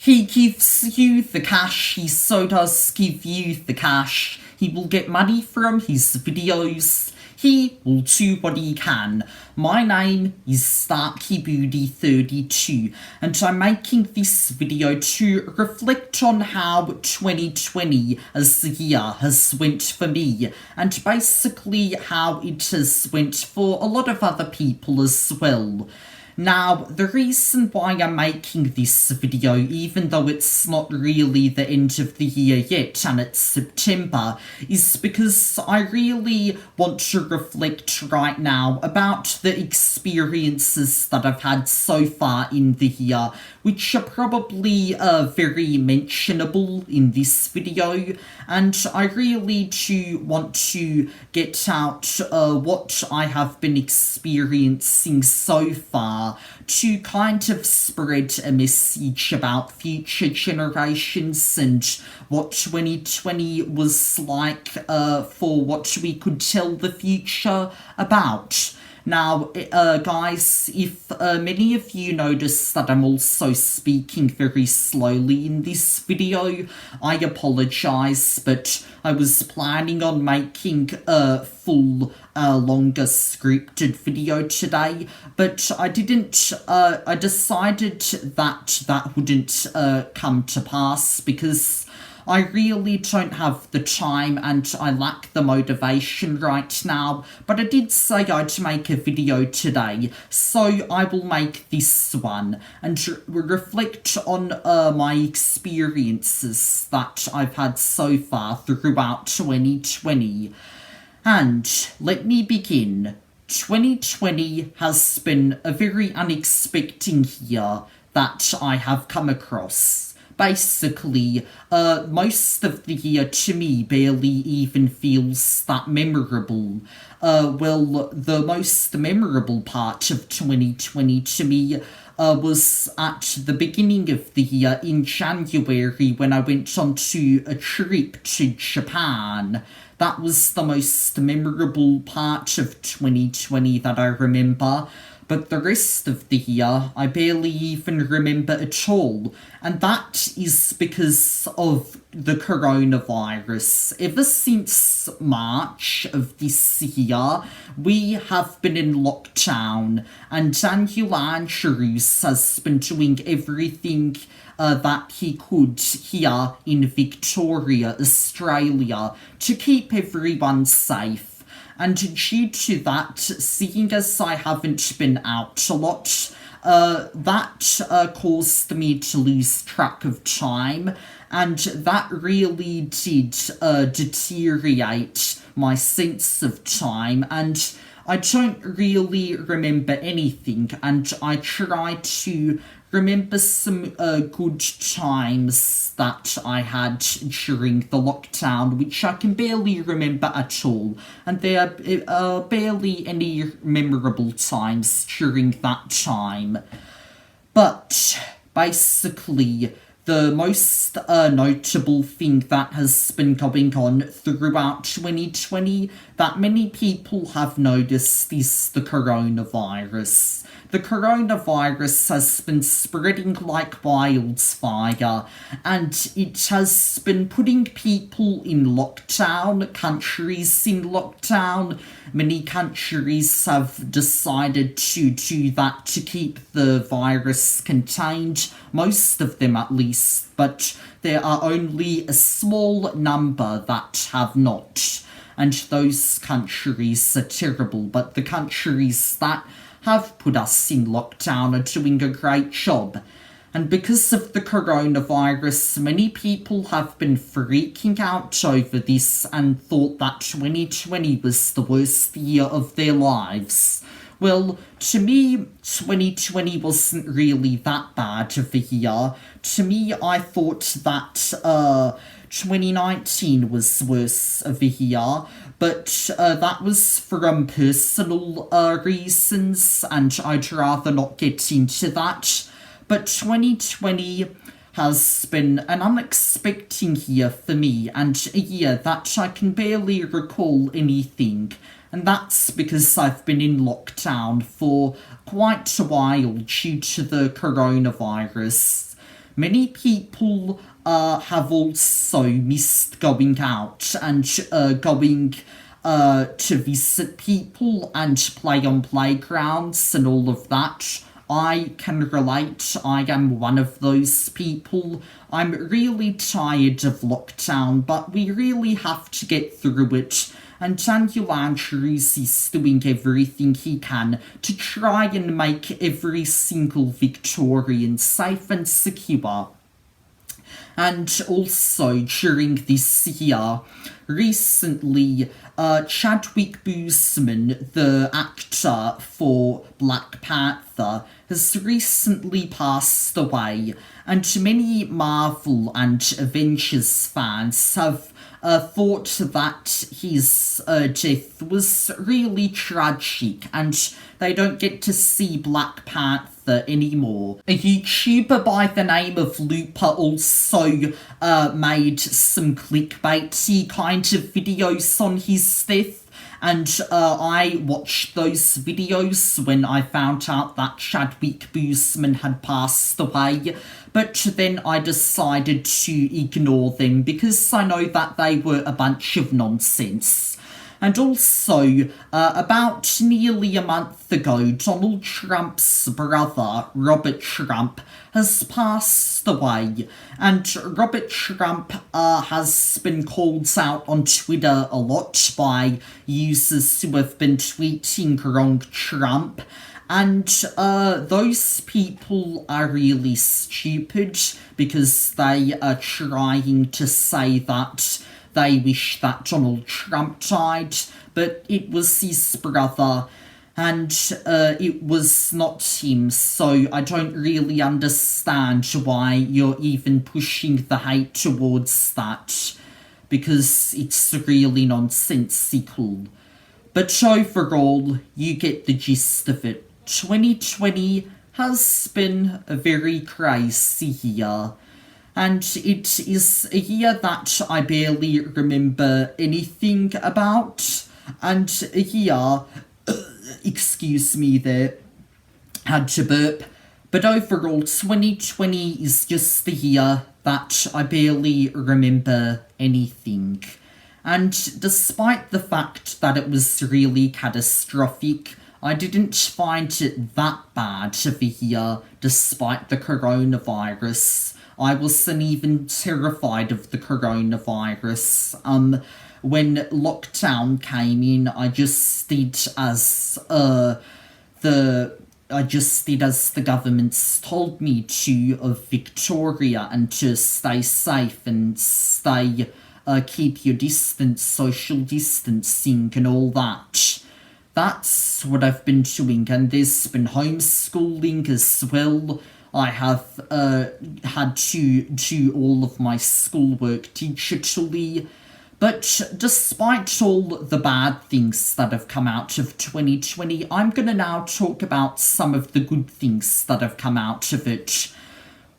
He gives you the cash, he so does give you the cash. He will get money from his videos. He will do what he can. My name is StarkyBooty32 and I'm making this video to reflect on how 2020 as a year has went for me and basically how it has went for a lot of other people as well. Now, the reason why I'm making this video, even though it's not really the end of the year yet and it's September, is because I really want to reflect right now about the experiences that I've had so far in the year, which are probably very mentionable in this video, and I really do want to get out what I have been experiencing so far to kind of spread a message about future generations and what 2020 was like for what we could tell the future about. Now, guys, if many of you notice that I'm also speaking very slowly in this video, I apologise, but I was planning on making a full, longer scripted video today, but I didn't, I decided that that wouldn't come to pass because I really don't have the time and I lack the motivation right now, but I did say I'd make a video today, so I will make this one and reflect on my experiences that I've had so far throughout 2020. And let me begin. 2020 has been a very unexpected year that I have come across. Basically, most of the year to me barely even feels that memorable. Well, the most memorable part of 2020 to me was at the beginning of the year in January when I went on to a trip to Japan. That was the most memorable part of 2020 that I remember. But the rest of the year, I barely even remember at all. And that is because of the coronavirus. Ever since March of this year, we have been in lockdown. And Daniel Andrews has been doing everything that he could here in Victoria, Australia, to keep everyone safe. And due to that, seeing as I haven't been out a lot, that caused me to lose track of time, and that really did deteriorate my sense of time, and I don't really remember anything, and I try to remember some good times that I had during the lockdown, which I can barely remember at all, and there are barely any memorable times during that time. But basically, the most notable thing that has been going on throughout 2020 that many people have noticed is the coronavirus. The coronavirus has been spreading like wildfire, and it has been putting people in lockdown, countries in lockdown. Many countries have decided to do that to keep the virus contained, most of them at least, but there are only a small number that have not. And those countries are terrible, but the countries that have put us in lockdown are doing a great job. And because of the coronavirus, many people have been freaking out over this and thought that 2020 was the worst year of their lives. Well, to me, 2020 wasn't really that bad of a year. To me, I thought that 2019 was worse of a year, but that was from personal reasons, and I'd rather not get into that. But 2020 has been an unexpected year for me, and a year that I can barely recall anything. And that's because I've been in lockdown for quite a while due to the coronavirus. many people have also missed going out and going to visit people and play on playgrounds and all of that. I can relate. I am one of those people. I'm really tired of lockdown, but we really have to get through it. And Daniel Andrews is doing everything he can to try and make every single Victorian safe and secure. And also during this year, recently, Chadwick Boseman, the actor for Black Panther, has recently passed away, and many Marvel and Avengers fans have thought that his death was really tragic, and they don't get to see Black Panther anymore. A YouTuber by the name of Looper also made some clickbaity kind of videos on his death, and I watched those videos when I found out that Chadwick Boseman had passed away, but then I decided to ignore them because I know that they were a bunch of nonsense. And also, about nearly a month ago, Donald Trump's brother, Robert Trump, has passed away. And Robert Trump has been called out on Twitter a lot by users who have been tweeting wrong Trump. And those people are really stupid because they are trying to say that they wish that Donald Trump died, but it was his brother, and it was not him, so I don't really understand why you're even pushing the hate towards that, because it's really nonsensical. But overall, you get the gist of it. 2020 has been a very crazy year. And it is a year that I barely remember anything about, and a year, excuse me there, had to burp, but overall 2020 is just the year that I barely remember anything. And despite the fact that it was really catastrophic, I didn't find it that bad of a year despite the coronavirus. I wasn't even terrified of the coronavirus. When lockdown came in, I just did as the governments told me to of Victoria, and to stay safe and keep your distance, social distancing and all that. That's what I've been doing, and there's been homeschooling as well. I have had to do all of my schoolwork digitally, but despite all the bad things that have come out of 2020, I'm going to now talk about some of the good things that have come out of it.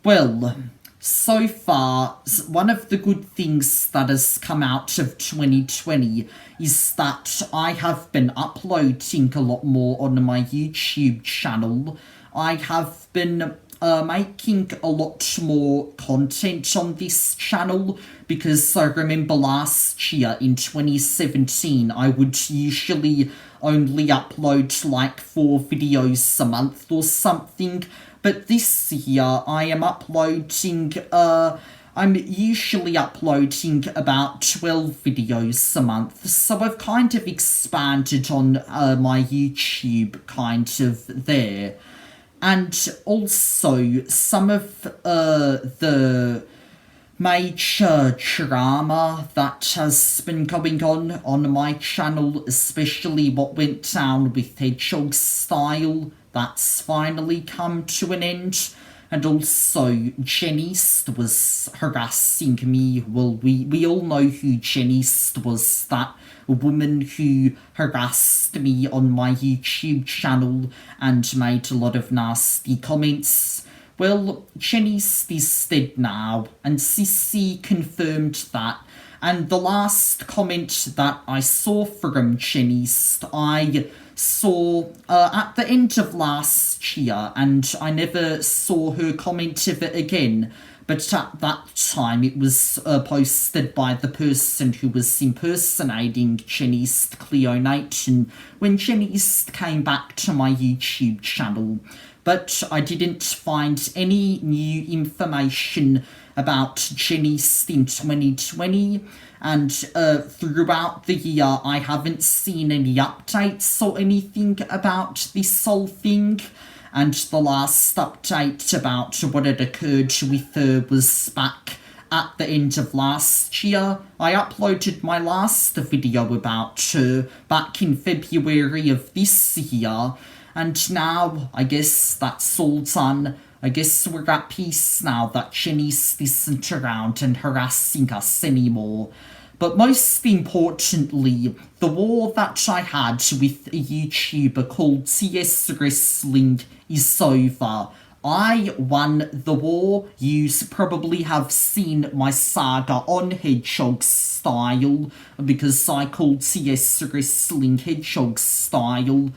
Well, so far, one of the good things that has come out of 2020 is that I have been uploading a lot more on my YouTube channel. I have been making a lot more content on this channel, because I remember last year in 2017 I would usually only upload like 4 videos a month or something, but this year I am uploading I'm usually uploading about 12 videos a month, so I've kind of expanded on my YouTube kind of there. And also, some of the major drama that has been going on my channel, especially what went down with Hedgehog Style, that's finally come to an end. And also, Jennyst was harassing me. Well, we all know who Jennyst was, that woman who harassed me on my YouTube channel and made a lot of nasty comments. Well, Jenny's is dead now, and Sissy confirmed that. And the last comment that I saw from Jenny's, I saw at the end of last year, and I never saw her comment of it again. But at that time, it was posted by the person who was impersonating Jenny's Cleonation when Jenny's came back to my YouTube channel. But I didn't find any new information about Jenny's in 2020, and throughout the year I haven't seen any updates or anything about this whole thing. And the last update about what had occurred with her was back at the end of last year. I uploaded my last video about her back in February of this year, and now I guess that's all done. I guess we're at peace now that Jenny's isn't around and harassing us anymore. But most importantly, the war that I had with a YouTuber called TS Wrestling is over. I won the war. You probably have seen my saga on Hedgehog Style, because I called TS Wrestling Hedgehog Style.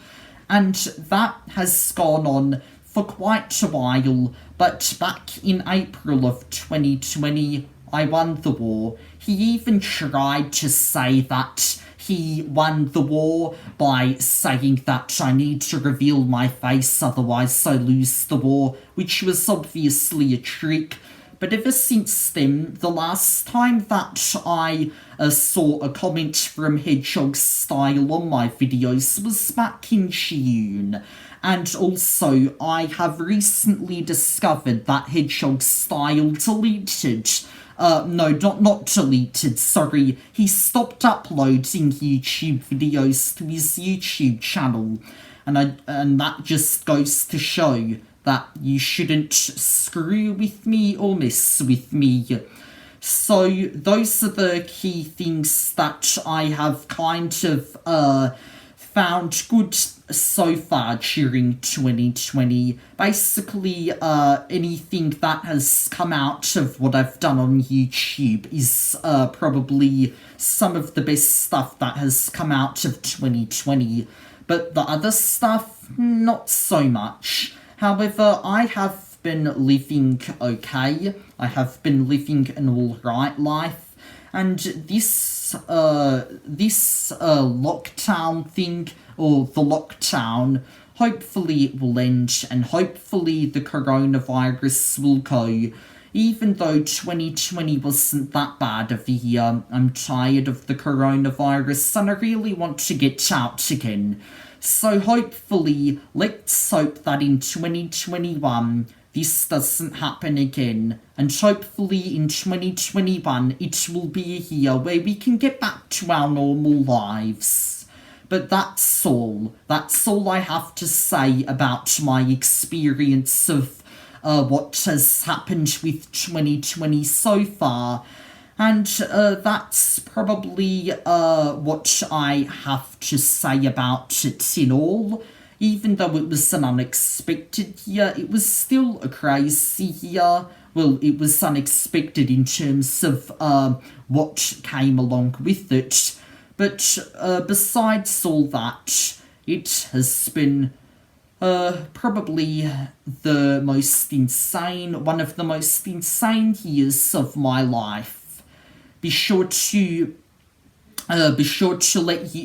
And that has gone on for quite a while, but back in April of 2020, I won the war. He even tried to say that he won the war by saying that I need to reveal my face, otherwise I lose the war, which was obviously a trick. But ever since then, the last time that I saw a comment from Hedgehog Style on my videos was back in June. And also, I have recently discovered that Hedgehog Style deleted... not deleted, sorry. He stopped uploading YouTube videos to his YouTube channel. And that just goes to show that you shouldn't screw with me or mess with me. So those are the key things that I have kind of found good so far during 2020. Basically, anything that has come out of what I've done on YouTube is probably some of the best stuff that has come out of 2020. But the other stuff, not so much. However, I have been living okay. I have been living an alright life. And this lockdown thing, or the lockdown, hopefully it will end, and hopefully the coronavirus will go. Even though 2020 wasn't that bad of a year, I'm tired of the coronavirus and I really want to get out again. So hopefully, let's hope that in 2021, this doesn't happen again, and hopefully in 2021 it will be a year where we can get back to our normal lives. But that's all I have to say about my experience of what has happened with 2020 so far. And that's probably what I have to say about it in all. Even though it was an unexpected year, it was still a crazy year. Well, it was unexpected in terms of what came along with it. But besides all that, it has been probably one of the most insane years of my life. Be sure to let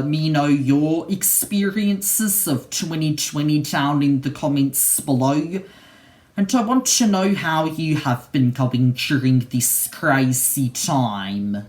me know your experiences of 2020 down in the comments below. And I want to know how you have been going during this crazy time.